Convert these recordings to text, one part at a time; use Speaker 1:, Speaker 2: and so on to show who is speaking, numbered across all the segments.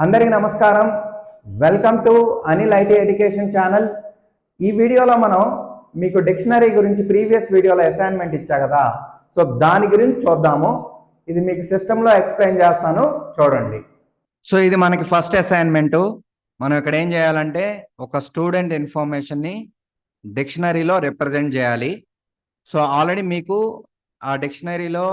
Speaker 1: అందరికీ నమస్కారం. Welcome to Anil IT education channel. ఈ వీడియోలో మనం మీకు డిక్షనరీ గురించి ప్రీవియస్ వీడియోలో అసైన్మెంట్ ఇచ్చా కదా, సో దాని గురించి చూద్దాము. ఇది మీకు సిస్టంలో ఎక్స్ప్లెయిన్ చేస్తాను, చూడండి. సో ఇది మనకి ఫస్ట్ అసైన్మెంట్. మనం ఇక్కడ ఏం చేయాలంటే ఒక స్టూడెంట్ ఇన్ఫర్మేషన్ని డిక్షనరీలో రిప్రజెంట్ చేయాలి. సో ఆల్రెడీ మీకు ఆ డిక్షనరీలో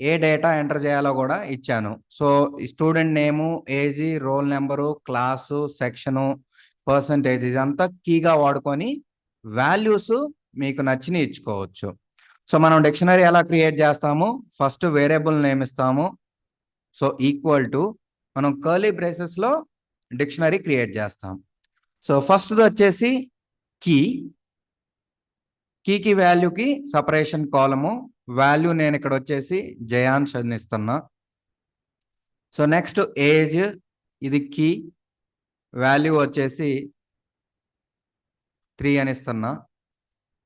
Speaker 1: ఏ డేటా ఎంటర్ చేయాలో కూడా ఇచ్చాను. సో స్టూడెంట్ నేము, age, roll number, class, section, percentage ఇదంతా కీగా వాడుకొని వాల్యూస్ మీకు నచ్చినవి ఇచ్చుకోవచ్చు. సో మనం డిక్షనరీ ఎలా క్రియేట్ చేస్తాము, ఫస్ట్ వేరియబుల్ నేమ్ ఇస్తాము. సో ఈక్వల్ టు మనం కర్లీ బ్రేసెస్లో డిక్షనరీ క్రియేట్ చేస్తాం. సో ఫస్ట్ది వచ్చేసి కీకి వాల్యూకి సపరేషన్ కాలము, వాల్యూ నేను ఇక్కడ వచ్చేసి జయాన్స్ అని ఇస్తున్నా. సో నెక్స్ట్ ఏజ్, ఇది కీ, వాల్యూ వచ్చేసి 3 అని ఇస్తున్నా.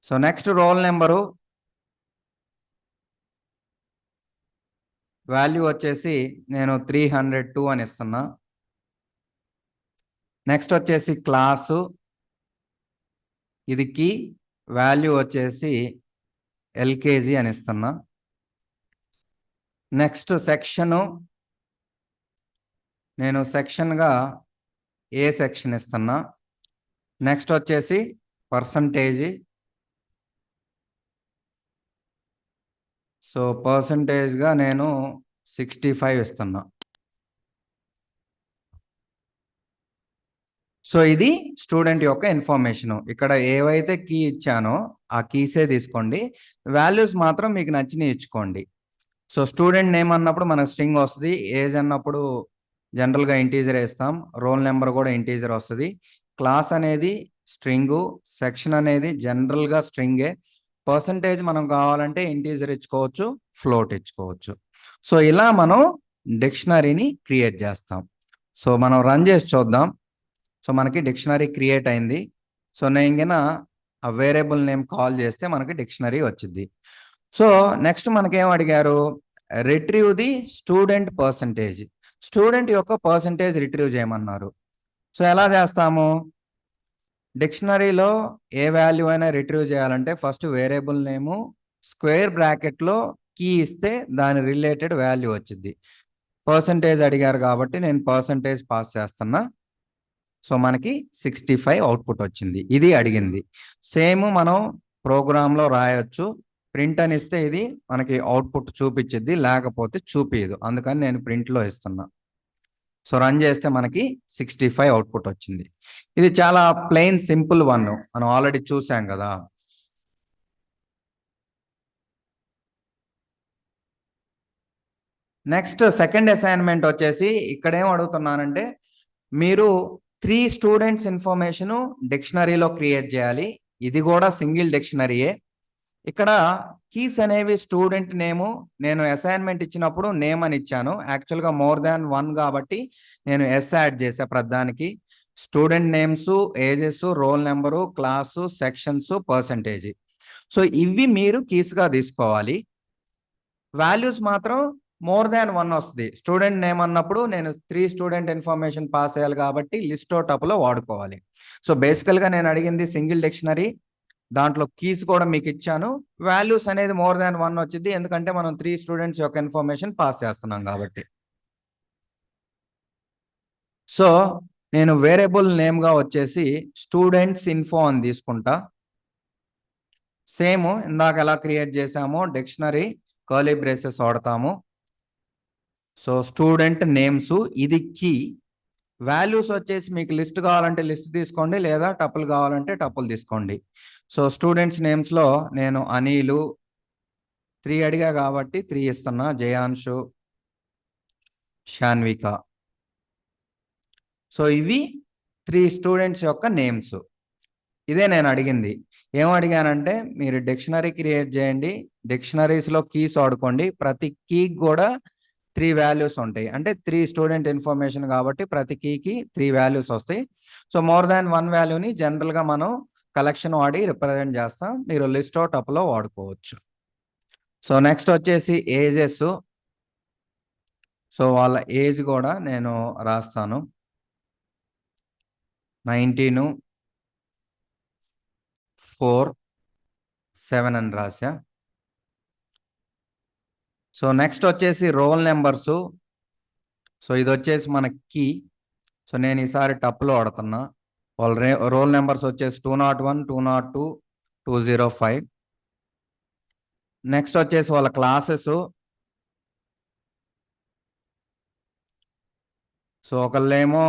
Speaker 1: So next roll number, value వచ్చేసి నేను 302 అని ఇస్తున్నా. నెక్స్ట్ వచ్చేసి క్లాసు, ఇది కీ, వాల్యూ వచ్చేసి ఎల్కేజీ అని ఇస్తున్నా. నెక్స్ట్ సెక్షను, నేను సెక్షన్గా ఏ సెక్షన్ ఇస్తున్నా. నెక్స్ట్ వచ్చేసి పర్సంటేజ్, సో పర్సంటేజ్గా నేను 65 ఇస్తున్నా. సో ఇది స్టూడెంట్ యొక్క ఇన్ఫర్మేషను. ఇక్కడ ఏవైతే కీ ఇచ్చానో ఆ కీసే తీసుకోండి, వాల్యూస్ మాత్రం మీకు నచ్చినవి ఇచ్చుకోండి. సో స్టూడెంట్ నేమ్ అన్నప్పుడు మనకు స్ట్రింగ్ వస్తుంది, ఏజ్ అన్నప్పుడు జనరల్గా ఇంటీజర్ వేస్తాం, రోల్ నెంబర్ కూడా ఇంటీజర్ వస్తుంది, క్లాస్ అనేది స్ట్రింగు, సెక్షన్ అనేది జనరల్గా స్ట్రింగే, పర్సంటేజ్ మనం కావాలంటే ఇంటీజర్ ఇచ్చుకోవచ్చు, ఫ్లోట్ ఇచ్చుకోవచ్చు. సో ఇలా మనం డిక్షనరీని క్రియేట్ చేస్తాం. సో మనం రన్ చేసి చూద్దాం. సో మనకి డిక్షనరీ క్రియేట్ అయింది. సో నేను కింద ఆ వేరియబుల్ నేమ్ కాల్ చేస్తే మనకి డిక్షనరీ వచ్చింది. సో నెక్స్ట్ మనకేం అడిగారు, retrieve the student percentage, student యొక్క పర్సంటేజ్ రిట్రీవ్ చేయమన్నారు. సో ఎలా చేస్తాము, డిక్షనరీలో ఏ వాల్యూ అయినా రిట్రీవ్ చేయాలంటే ఫస్ట్ వేరియబుల్ నేము స్క్వేర్ బ్రాకెట్లో కీ ఇస్తే దాని రిలేటెడ్ వాల్యూ వచ్చింది. పర్సంటేజ్ అడిగారు కాబట్టి నేను పర్సంటేజ్ పాస్ చేస్తున్నా. సో మనకి 65 అవుట్పుట్ వచ్చింది, ఇది అడిగింది. సేమ్ మనం ప్రోగ్రాంలో రాయొచ్చు, ప్రింట్ అని ఇస్తే ఇది మనకి అవుట్పుట్ చూపించింది, లేకపోతే చూపించదు, అందుకని నేను ప్రింట్లో ఇస్తున్నా. సో రన్ చేస్తే మనకి 65 అవుట్పుట్ వచ్చింది. ఇది చాలా ప్లెయిన్ సింపుల్ వన్, మనం ఆల్రెడీ చూసాం కదా. నెక్స్ట్ సెకండ్ అసైన్మెంట్ వచ్చేసి ఇక్కడ ఏం అడుగుతున్నానంటే మీరు 3 స్టూడెంట్స్ ఇన్ఫర్మేషను డిక్షనరీలో క్రియేట్ చేయాలి. ఇది కూడా సింగిల్ డిక్షనరీయే. ఇక్కడ కీస్ అనేవి స్టూడెంట్ నేము, నేను అసైన్మెంట్ ఇచ్చినప్పుడు నేమ్ అని ఇచ్చాను, యాక్చువల్గా మోర్ దాన్ 1 కాబట్టి నేను ఎస్ యాడ్ చేసా ప్రతిదానికి. Student names, ages, roll number, class, sections, percentage. So ఇవి మీరు కీస్గా తీసుకోవాలి. వాల్యూస్ మాత్రం మోర్ దాన్ 1 వస్తుంది. స్టూడెంట్ నేమ్ అన్నప్పుడు నేను 3 స్టూడెంట్ ఇన్ఫర్మేషన్ పాస్ అయ్యాలి కాబట్టి లిస్ట్ టప్లో వాడుకోవాలి. సో బేసికల్గా నేను అడిగింది సింగిల్ డిక్షనరీ, దాంట్లో కీస్ కూడా మీకు ఇచ్చాను, వాల్యూస్ అనేది మోర్ దాన్ 1 వచ్చింది, ఎందుకంటే మనం 3 స్టూడెంట్స్ యొక్క ఇన్ఫర్మేషన్ పాస్ చేస్తున్నాం కాబట్టి. సో నేను వేరియబుల్ నేమ్గా వచ్చేసి స్టూడెంట్స్ ఇన్ఫో అని తీసుకుంటా. సేమ్ ఇందాక ఎలా క్రియేట్ చేసామో డిక్షనరీ కర్లీ బ్రేసెస్ వాడతాము. సో స్టూడెంట్ నేమ్స్, ఇది కీ, వాల్యూస్ వచ్చేసి మీకు లిస్ట్ కావాలంటే లిస్ట్ తీసుకోండి, లేదా టపుల్ కావాలంటే టపుల్ తీసుకోండి. సో స్టూడెంట్స్ నేమ్స్లో నేను అనిలు 3 అడిగా కాబట్టి 3 ఇస్తున్నా, జయాంశు, శాన్విక. సో ఇవి 3 స్టూడెంట్స్ యొక్క నేమ్స్. ఇదే నేను అడిగింది. ఏం అడిగానంటే మీరు డిక్షనరీ క్రియేట్ చేయండి, డిక్షనరీస్లో కీస్ వాడుకోండి, ప్రతి కీకి కూడా 3 వాల్యూస్ ఉంటాయి, అంటే 3 స్టూడెంట్ ఇన్ఫర్మేషన్ కాబట్టి ప్రతి కీకి 3 వాల్యూస్ వస్తాయి. సో మోర్ దాన్ 1 వాల్యూని జనరల్గా మనం కలెక్షన్ వాడి రిప్రజెంట్ చేస్తాం, మీరు లిస్ట్ టప్లో వాడుకోవచ్చు. సో నెక్స్ట్ వచ్చేసి ఏజెస్, సో వాళ్ళ ఏజ్ కూడా నేను రాస్తాను. 19, 4, 7 అని రాసా. సో నెక్స్ట్ వచ్చేసి రోల్ నెంబర్స్. సో ఇది వచ్చేసి మన కీ. సో నేను ఈసారి టప్లో వాడుతున్నా. వాళ్ళ రోల్ నెంబర్స్ వచ్చేసి 201, 202, 205. నెక్స్ట్ వచ్చేసి వాళ్ళ క్లాసెస్. సో ఒకళ్ళేమో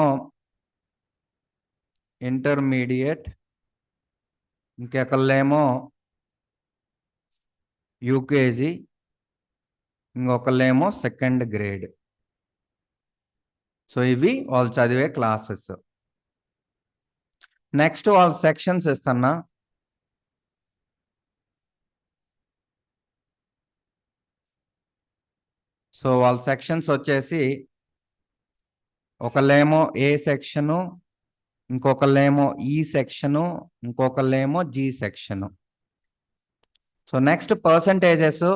Speaker 1: ఇంటర్మీడియట్, ఇంకొకళ్ళేమో యూకేజీ, ఇంకొకళ్ళేమో సెకండ్ గ్రేడ్. సో ఇవి వాళ్ళు చదివే క్లాసెస్. నెక్స్ట్ వాళ్ళ సెక్షన్స్ ఇస్తున్నా. సో వాళ్ళ సెక్షన్స్ వచ్చేసి ఒకళ్ళేమో ఏ సెక్షను, ఇంకొకళ్ళేమో ఈ సెక్షను, ఇంకొకళ్ళేమో G section. So next percentages.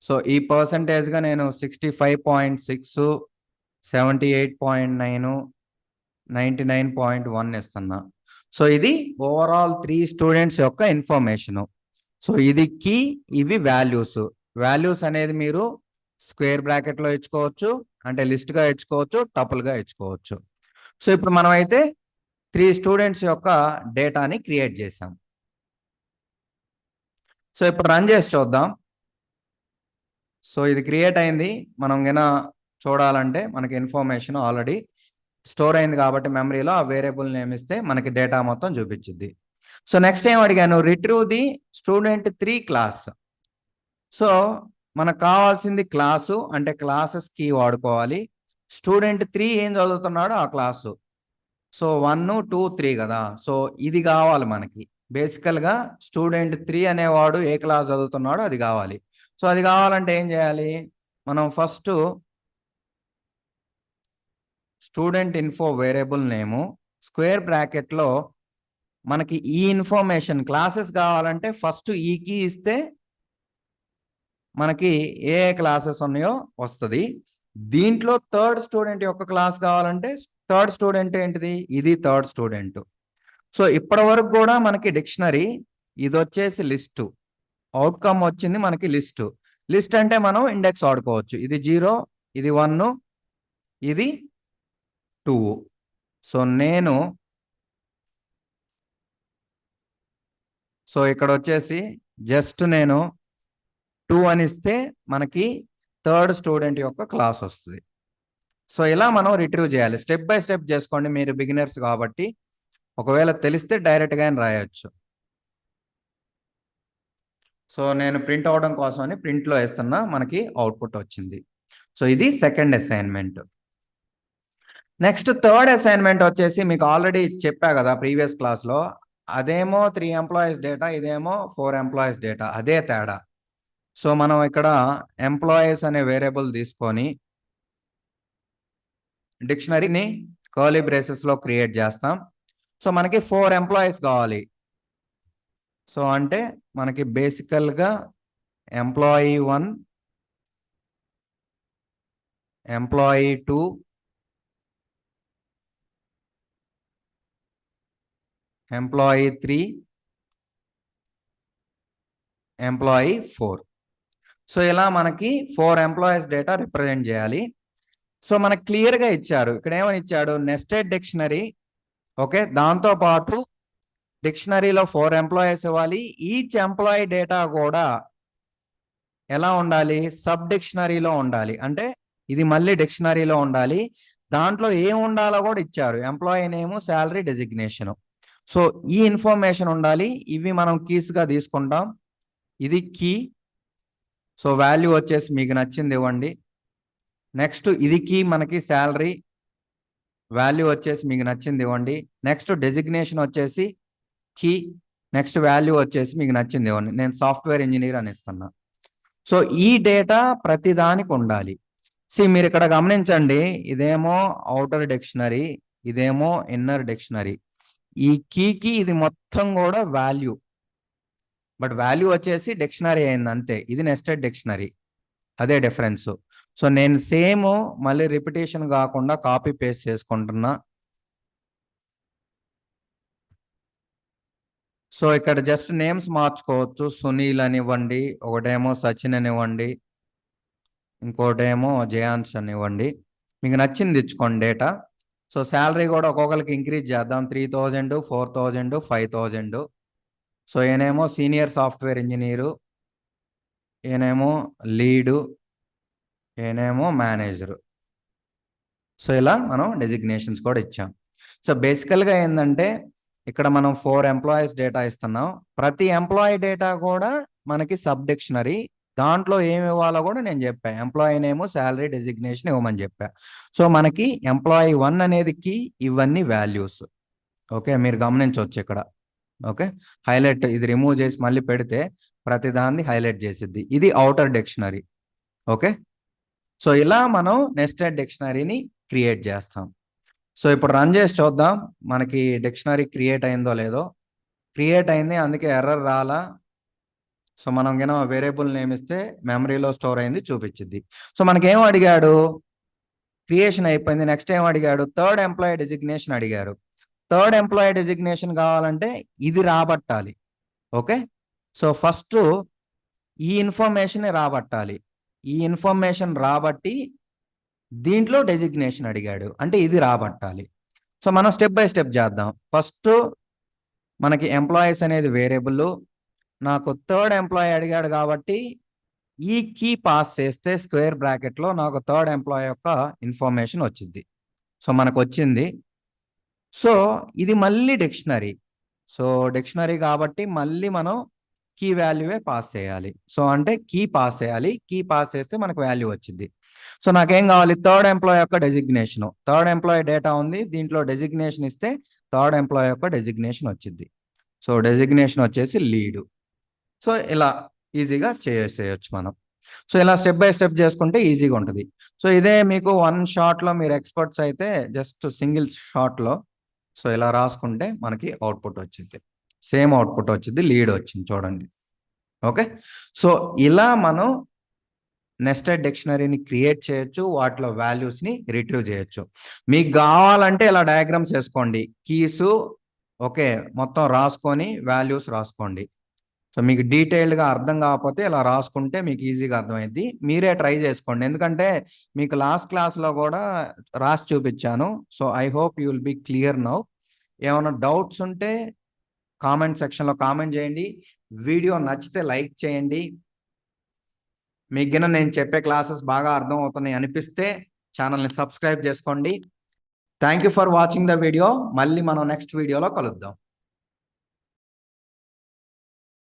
Speaker 1: So ఈ పర్సంటేజ్గా నేను 65.6, 78.9, 99.1 ఇస్తున్నా. సో ఇది ఓవరాల్ 3 స్టూడెంట్స్ యొక్క ఇన్ఫర్మేషను. సో ఇది కీ, ఇవి వాల్యూస్. వాల్యూస్ అనేది మీరు స్క్వేర్ బ్రాకెట్లో ఇచ్చుకోవచ్చు, అంటే లిస్ట్గా ఇచ్చుకోవచ్చు, టపుల్గా ఇచ్చుకోవచ్చు. సో ఇప్పుడు మనం అయితే 3 స్టూడెంట్స్ యొక్క డేటాని క్రియేట్ చేసాం. సో ఇప్పుడు రన్ చేసి చూద్దాం. సో ఇది క్రియేట్ అయింది. మనం గన చూడాలంటే మనకి ఇన్ఫర్మేషన్ ఆల్రెడీ స్టోర్ అయింది కాబట్టి మెమరీలో ఆ వేరియబుల్ నేమ్ ఇస్తే మనకి డేటా మొత్తం చూపించింది. సో నెక్స్ట్ ఏం అడిగాను, retrieve the student 3 class. So మనకు కావాల్సింది క్లాసు, అంటే క్లాసెస్ కీ వాడుకోవాలి. స్టూడెంట్ 3 ఏం చదువుతున్నాడో ఆ క్లాసు. సో 1, 2, 3 కదా. సో ఇది కావాలి మనకి. బేసికల్గా స్టూడెంట్ 3 అనేవాడు ఏ క్లాస్ చదువుతున్నాడో అది కావాలి. సో అది కావాలంటే ఏం చేయాలి, మనం ఫస్ట్ స్టూడెంట్ ఇన్ఫో వేరియబుల్ నేము స్క్వేర్ బ్రాకెట్లో మనకి ఈ ఇన్ఫర్మేషన్ క్లాసెస్ కావాలంటే ఫస్ట్ ఈ కీ ఇస్తే మనకి ఏ క్లాసెస్ ఉన్నాయో వస్తుంది. దీంట్లో థర్డ్ స్టూడెంట్ యొక్క క్లాస్ కావాలంటే థర్డ్ స్టూడెంట్ ఏంటిది, ఇది థర్డ్ స్టూడెంట్. సో ఇప్పటి వరకు కూడా మనకి డిక్షనరీ, ఇది వచ్చేసి లిస్టు, అవుట్కమ్ వచ్చింది మనకి లిస్టు. లిస్ట్ అంటే మనం ఇండెక్స్ వాడుకోవచ్చు. ఇది 0, ఇది 1, ఇది 2. సో సో ఇక్కడ వచ్చేసి జస్ట్ నేను 2 అని ఇస్తే మనకి థర్డ్ స్టూడెంట్ యొక్క క్లాస్ వస్తుంది. సో ఇలా మనం రిట్రీవ్ చేయాలి. స్టెప్ బై స్టెప్ చేసుకోండి, మీరు బిగినర్స్ కాబట్టి. ఒకవేళ తెలిస్తే డైరెక్ట్గా రాయొచ్చు. సో నేను ప్రింట్ అవడం కోసమని ప్రింట్లో వేస్తున్నా, మనకి అవుట్పుట్ వచ్చింది. సో ఇది second assignment. Next third assignment వచ్చేసి మీకు ఆల్రెడీ చెప్పా కదా ప్రీవియస్ క్లాస్లో. అదేమో 3 ఎంప్లాయీస్ డేటా, ఇదేమో 4 ఎంప్లాయీస్ డేటా, అదే తేడా. సో మనం ఇక్కడ ఎంప్లాయీస్ అనే వేరియబుల్ తీసుకొని డిక్షనరీని కర్లీ బ్రేసెస్లో క్రియేట్ చేస్తాం. సో మనకి 4 ఎంప్లాయీస్ కావాలి. సో అంటే మనకి బేసికల్గా employee 1, employee 2, employee 3, employee 4. So ఇలా మనకి 4 ఎంప్లాయీస్ డేటా రిప్రజెంట్ చేయాలి. సో మనకు క్లియర్గా ఇచ్చారు. ఇక్కడ ఏమని ఇచ్చాడు, నెస్టెడ్ డిక్షనరీ. ఓకే, దాంతోపాటు డిక్షనరీలో 4 ఎంప్లాయీస్ ఇవ్వాలి. ఈచ్ ఎంప్లాయీ డేటా కూడా ఎలా ఉండాలి, సబ్ డిక్షనరీలో ఉండాలి. అంటే ఇది మళ్ళీ డిక్షనరీలో ఉండాలి. దాంట్లో ఏం ఉండాలో కూడా ఇచ్చారు, ఎంప్లాయీ నేము, శాలరీ, డెసిగ్నేషన్. సో ఈ ఇన్ఫర్మేషన్ ఉండాలి. ఇవి మనం కీస్గా తీసుకుంటాం. ఇది కీ. సో వాల్యూ వచ్చేసి మీకు నచ్చింది ఇవ్వండి. నెక్స్ట్ ఇది కీ, మనకి శాలరీ వాల్యూ వచ్చేసి మీకు నచ్చింది ఇవ్వండి. నెక్స్ట్ డెసిగ్నేషన్ వచ్చేసి కీ, నెక్స్ట్ వాల్యూ వచ్చేసి మీకు నచ్చింది ఇవ్వండి. నేను సాఫ్ట్వేర్ ఇంజనీర్ అని ఇస్తున్నా. సో ఈ డేటా ప్రతిదానికి ఉండాలి. మీరు ఇక్కడ గమనించండి, ఇదేమో అవుటర్ డిక్షనరీ, ఇదేమో ఇన్నర్ డిక్షనరీ. ఈ కీకి ఇది మొత్తం కూడా వాల్యూ, బట్ వాల్యూ వచ్చేసి డిక్షనరీ అయింది అంతే. ఇది నెస్టెడ్ డిక్షనరీ. అదే డిఫరెన్స్. సో నేను సేమ్ మళ్ళీ రిపిటేషన్ కాకుండా కాపీ పేస్ట్ చేసుకుంటున్నా. సో ఇక్కడ జస్ట్ నేమ్స్ మార్చుకోవచ్చు. సునీల్ అనివ్వండి, ఒకటేమో సచిన్ అనివ్వండి, ఇంకోటేమో జయాన్స్ అనివ్వండి. మీకు నచ్చింది ఇచ్చుకోండి డేటా. సో శాలరీ కూడా ఒక్కొక్కరికి ఇంక్రీజ్ చేద్దాం. 3000, 4000, 5000. సో ఈయనేమో సీనియర్ సాఫ్ట్వేర్ ఇంజనీరు, ఈయనేమో లీడు, ఈయనేమో మేనేజరు. సో ఇలా మనం డెసిగ్నేషన్స్ కూడా ఇచ్చాం. సో బేసికల్గా ఏంటంటే ఇక్కడ మనం 4 ఎంప్లాయీస్ డేటా ఇస్తున్నాం. ప్రతి ఎంప్లాయీ డేటా కూడా మనకి సబ్ డిక్షనరీ. దాంట్లో ఏమి ఇవ్వాలో కూడా నేను చెప్పా. ఎంప్లాయీ నేమ్, శాలరీ, డెసిగ్నేషన్ ఇవ్వమని చెప్పా. సో మనకి ఎంప్లాయీ 1 అనేది కీ, ఇవన్నీ వాల్యూస్. ఓకే, మీరు గమనించవచ్చు ఇక్కడ. ఓకే, హైలైట్ ఇది రిమూవ్ చేసి మళ్ళీ పెడితే ప్రతి దాన్ని హైలైట్ చేసిద్ది. ఇది అవుటర్ డిక్షనరీ. ఓకే, సో ఇలా మనం నెస్టెడ్ డిక్షనరీని క్రియేట్ చేస్తాం. సో ఇప్పుడు రన్ చేసి చూద్దాం మనకి డిక్షనరీ క్రియేట్ అయిందో లేదో. క్రియేట్ అయింది, అందుకే ఎర్రర్ రాలా. సో మనం కనుక వేరియబుల్ నేమ్ ఇస్తే మెమరీలో స్టోర్ అయింది చూపించింది. సో మనకేం అడిగాడు? క్రియేషన్ అయిపోయింది. నెక్స్ట్ ఏం అడిగాడు? థర్డ్ ఎంప్లాయీ డెసిగ్నేషన్ అడిగారు. థర్డ్ ఎంప్లాయీ డెసిగ్నేషన్ కావాలంటే ఇది రాబట్టాలి. ఓకే, సో ఫస్ట్ ఈ ఇన్ఫర్మేషన్ రాబట్టాలి. ఈ ఇన్ఫర్మేషన్ రాబట్టి దీంట్లో డెసిగ్నేషన్ అడిగాడు అంటే ఇది రాబట్టాలి. సో మనం స్టెప్ బై స్టెప్ చేద్దాం. ఫస్ట్ మనకి ఎంప్లాయీస్ అనేది వేరియబుల్. నాకు థర్డ్ ఎంప్లాయీ అడిగాడు కాబట్టి ఈ కీ పాస్ చేస్తే స్క్వేర్ బ్రాకెట్లో నాకు థర్డ్ ఎంప్లాయీ యొక్క ఇన్ఫర్మేషన్ వచ్చింది. సో మనకు వచ్చింది. సో ఇది మళ్ళీ డిక్షనరీ. సో డిక్షనరీ కాబట్టి మళ్ళీ మనం కీ వాల్యూవే పాస్ చేయాలి. సో అంటే కీ పాస్ చేయాలి. కీ పాస్ చేస్తే మనకు వాల్యూ వచ్చింది. సో నాకేం కావాలి? థర్డ్ ఎంప్లాయీ యొక్క డెసిగ్నేషన్. థర్డ్ ఎంప్లాయీ డేటా ఉంది, దీంట్లో డెసిగ్నేషన్ ఇస్తే థర్డ్ ఎంప్లాయీ యొక్క డెసిగ్నేషన్ వచ్చింది. సో డెసిగ్నేషన్ వచ్చేసి లీడు. సో ఇలా ఈజీగా చేసేయచ్చు మనం. సో ఇలా స్టెప్ బై స్టెప్ చేసుకుంటే ఈజీగా ఉంటుంది. సో ఇదే మీకు 1 షాట్లో మీరు ఎక్స్పర్ట్స్ అయితే జస్ట్ సింగిల్ షాట్లో సో ఇలా రాసుకుంటే మనకి అవుట్పుట్ వచ్చింది. సేమ్ అవుట్పుట్ వచ్చింది, లీడ్ వచ్చింది చూడండి. ఓకే, సో ఇలా మనం నెస్టెడ్ డిక్షనరీని క్రియేట్ చేయొచ్చు, వాటిలో వాల్యూస్ని రిట్రీవ్ చేయొచ్చు. మీకు కావాలంటే ఇలా డయాగ్రామ్స్ వేసుకోండి. కీస్ ఓకే మొత్తం రాసుకొని వాల్యూస్ రాసుకోండి. సో మీకు డీటెయిల్డ్గా అర్థం కాకపోతే ఇలా రాసుకుంటే మీకు ఈజీగా అర్థమైంది. మీరే ట్రై చేసుకోండి, ఎందుకంటే మీకు లాస్ట్ క్లాస్లో కూడా రాసి చూపించాను. So I hope you will be clear now. ఏమైనా డౌట్స్ ఉంటే కామెంట్ సెక్షన్లో కామెంట్ చేయండి. వీడియో నచ్చితే లైక్ చేయండి. మీకు గిన నేను చెప్పే క్లాసెస్ బాగా అర్థం అవుతున్నాయి అనిపిస్తే ఛానల్ని సబ్స్క్రైబ్ చేసుకోండి. Thank you for watching the video. మళ్ళీ మనం నెక్స్ట్ వీడియోలో కలుద్దాం.